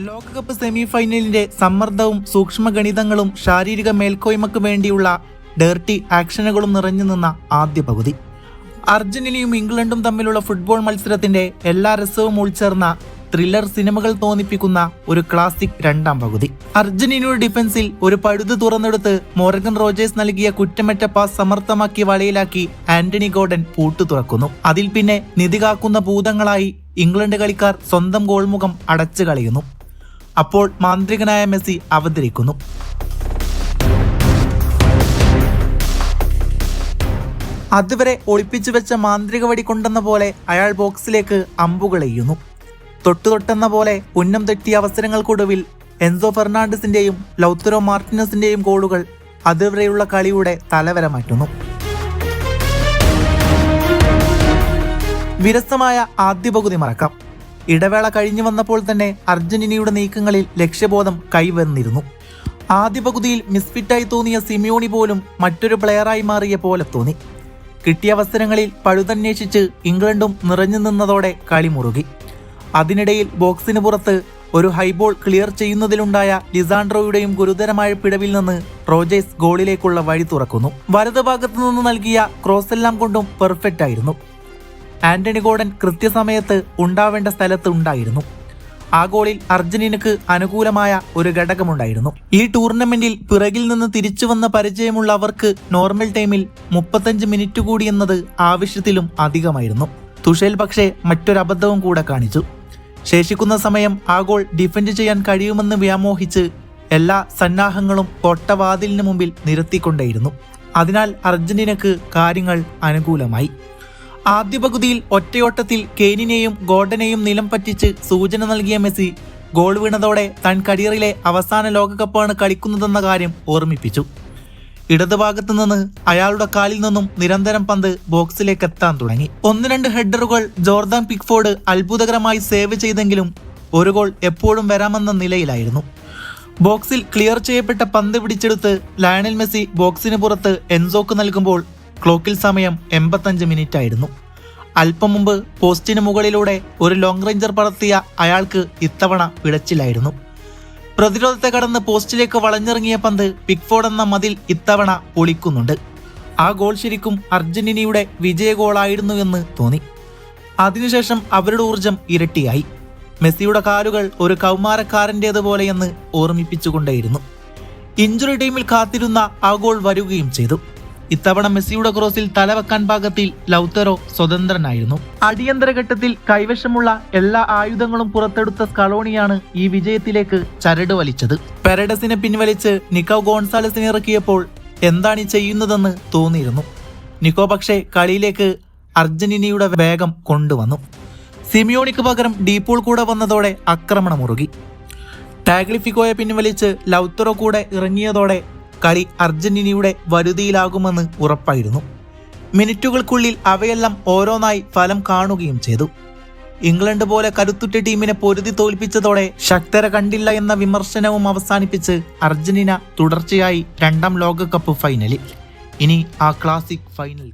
ലോകകപ്പ് സെമി ഫൈനലിന്റെ സമ്മർദ്ദവും സൂക്ഷ്മഗണിതങ്ങളും ശാരീരിക മേൽക്കോയ്മയ്ക്ക് വേണ്ടിയുള്ള ഡേർട്ടി ആക്ഷനുകളും നിറഞ്ഞു നിന്ന ആദ്യ പകുതി. അർജന്റീനയും ഇംഗ്ലണ്ടും തമ്മിലുള്ള ഫുട്ബോൾ മത്സരത്തിന്റെ എല്ലാ രസവും ഉൾച്ചേർന്ന ത്രില്ലർ സിനിമകൾ തോന്നിപ്പിക്കുന്ന ഒരു ക്ലാസിക് രണ്ടാം പകുതി. അർജന്റീനയുടെ ഡിഫൻസിൽ ഒരു പഴുത് തുറന്നെടുത്ത് മോർഗൻ റോജേഴ്സ് നൽകിയ കുറ്റമറ്റ പാസ് സമർത്ഥമാക്കി വലയിലാക്കി ആന്റണി ഗോർഡൻ പൂട്ടു തുറക്കുന്നു. അതിൽ പിന്നെ നിധി കാക്കുന്ന ഭൂതങ്ങളായി ഇംഗ്ലണ്ട് കളിക്കാർ സ്വന്തം ഗോൾമുഖം അടച്ചു കളയുന്നു. അപ്പോൾ മാന്ത്രികനായ മെസ്സി അവതരിക്കുന്നു. അതുവരെ ഒളിപ്പിച്ചു വെച്ച മാന്ത്രിക വടി കൊണ്ടെന്ന പോലെ അയാൾ ബോക്സിലേക്ക് അമ്പുകളെയ്യുന്നു. തൊട്ടുതൊട്ടെന്ന പോലെ ഉന്നം തെറ്റിയ അവസരങ്ങൾക്കൊടുവിൽ എൻസോ ഫെർണാണ്ടസിന്റെയും ലൗത്തരോ മാർട്ടിനസിന്റെയും ഗോളുകൾ അതുവരെയുള്ള കളിയുടെ തലവര മാറ്റുന്നു. വിരസമായ ആദ്യ പകുതി മറക്കാം. ഇടവേള കഴിഞ്ഞു വന്നപ്പോൾ തന്നെ അർജന്റീനയുടെ നീക്കങ്ങളിൽ ലക്ഷ്യബോധം കൈവന്നിരുന്നു. ആദ്യ പകുതിയിൽ മിസ്ഫിറ്റായി തോന്നിയ സിമിയോണി പോലും മറ്റൊരു പ്ലെയറായി മാറിയ പോലെ തോന്നി. കിട്ടിയ അവസരങ്ങളിൽ പഴുതന്വേഷിച്ച് ഇംഗ്ലണ്ടും നിറഞ്ഞു നിന്നതോടെ കളി മുറുകി. അതിനിടയിൽ ബോക്സിന് പുറത്ത് ഒരു ഹൈബോൾ ക്ലിയർ ചെയ്യുന്നതിലുണ്ടായ ലിസാൻഡ്രോയുടെയും ഗുരുതരമായ പിഴവിൽ നിന്ന് റോജേഴ്സ് ഗോളിലേക്കുള്ള വഴി തുറക്കുന്നു. വലതുഭാഗത്തു നിന്ന് നൽകിയ ക്രോസെല്ലാം കൊണ്ടും പെർഫെക്റ്റ് ആയിരുന്നു. ആന്റണി ഗോർഡൻ കൃത്യസമയത്ത് ഉണ്ടാവേണ്ട സ്ഥലത്ത് ഉണ്ടായിരുന്നു. ആ ഗോളിൽ അർജന്റീനക്ക് അനുകൂലമായ ഒരു ഘടകമുണ്ടായിരുന്നു. ഈ ടൂർണമെന്റിൽ പിറകിൽ നിന്ന് തിരിച്ചു വന്ന പരിചയമുള്ള അവർക്ക് നോർമൽ ടൈമിൽ 35 മിനിറ്റ് കൂടി എന്നത് ആവശ്യത്തിലും അധികമായിരുന്നു. തുഷേൽ പക്ഷേ മറ്റൊരബദ്ധവും കൂടെ കാണിച്ചു. ശേഷിക്കുന്ന സമയം ആ ഗോൾ ഡിഫെൻഡ് ചെയ്യാൻ കഴിയുമെന്ന് വ്യാമോഹിച്ച് എല്ലാ സന്നാഹങ്ങളും കൊട്ടവാതിലിന് മുമ്പിൽ നിരത്തിക്കൊണ്ടേയിരുന്നു. അതിനാൽ അർജന്റീനക്ക് കാര്യങ്ങൾ അനുകൂലമായി. ആദ്യ പകുതിയിൽ ഒറ്റയോട്ടത്തിൽ കെയ്നിനെയും ഗോർഡനെയും നിലം പറ്റിച്ച് സൂചന നൽകിയ മെസ്സി ഗോൾ വീണതോടെ താൻ കരിയറിലെ അവസാന ലോകകപ്പാണ് കളിക്കുന്നതെന്ന കാര്യം ഓർമ്മിപ്പിച്ചു. ഇടതുഭാഗത്തു നിന്ന് അയാളുടെ കാലിൽ നിന്നും നിരന്തരം പന്ത് ബോക്സിലേക്ക് എത്താൻ തുടങ്ങി. 1-2 ഹെഡറുകൾ ജോർദാൻ പിക്ഫോർഡ് അത്ഭുതകരമായി സേവ് ചെയ്തെങ്കിലും ഒരു ഗോൾ എപ്പോഴും വരാമെന്ന നിലയിലായിരുന്നു. ബോക്സിൽ ക്ലിയർ ചെയ്യപ്പെട്ട പന്ത് പിടിച്ചെടുത്ത് ലയണൽ മെസ്സി ബോക്സിന് പുറത്ത് എൻസോക്ക് നൽകുമ്പോൾ ക്ലോക്കിൽ സമയം 85 മിനിറ്റ് ആയിരുന്നു. അല്പം മുമ്പ് പോസ്റ്റിന് മുകളിലൂടെ ഒരു ലോങ് റേഞ്ചർ പറത്തിയ അയാൾക്ക് ഇത്തവണ പിഴച്ചിലായിരുന്നു. പ്രതിരോധത്തെ കടന്ന് പോസ്റ്റിലേക്ക് വളഞ്ഞിറങ്ങിയ പന്ത് പിക്ഫോർഡ് എന്ന മതിൽ ഇത്തവണ പൊളിക്കുന്നുണ്ട്. ആ ഗോൾ ശരിക്കും അർജന്റീനയുടെ വിജയ ഗോളായിരുന്നു എന്ന് തോന്നി. അതിനുശേഷം അവരുടെ ഊർജം ഇരട്ടിയായി. മെസ്സിയുടെ കാലുകൾ ഒരു കൗമാരക്കാരൻ്റേതുപോലെയെന്ന് ഓർമ്മിപ്പിച്ചുകൊണ്ടേയിരുന്നു. ഇഞ്ചുറി ടൈമിൽ കാത്തിരുന്ന ആ ഗോൾ വരികയും ചെയ്തു. ഇത്തവണ മെസ്സിയുടെ ക്രോസിൽ തലവെക്കാൻ പാകത്തിൽ ലൗത്തരോ സ്വതന്ത്രനായിരുന്നു. അടിയന്തര ഘട്ടത്തിൽ കൈവശമുള്ള എല്ലാ ആയുധങ്ങളും പുറത്തെടുത്ത സ്കലോണിയാണ് ഈ വിജയത്തിലേക്ക് ചരട് വലിച്ചത്. പെരഡസിനെ പിൻവലിച്ച് നിക്കോ ഗോൺസാലസിനെ ഇറക്കിയപ്പോൾ എന്താണ് ഈ ചെയ്യുന്നതെന്ന് തോന്നിയിരുന്നു. നിക്കോ പക്ഷേ കളിയിലേക്ക് അർജന്റീനയുടെ വേഗം കൊണ്ടുവന്നു. സിമിയോണിക്ക് പകരം ഡീപോൾ കൂടെ വന്നതോടെ ആക്രമണം മുറുകി. ടാഗ്ലിഫിക്കോയെ പിൻവലിച്ച് ലൗത്തറോ കൂടെ ഇറങ്ങിയതോടെ കളി അർജന്റീനയുടെ വരുതിയിലാകുമെന്ന് ഉറപ്പായിരുന്നു. മിനിറ്റുകൾക്കുള്ളിൽ അവയെല്ലാം ഓരോന്നായി ഫലം കാണുകയും ചെയ്തു. ഇംഗ്ലണ്ട് പോലെ കരുത്തുറ്റ ടീമിനെ പൊരുതി തോൽപ്പിച്ചതോടെ ശക്തരെ കണ്ടില്ല എന്ന വിമർശനവും അവസാനിപ്പിച്ച് അർജന്റീന തുടർച്ചയായി 2ാം ലോകകപ്പ് ഫൈനലിൽ. ഇനി ആ ക്ലാസിക് ഫൈനൽ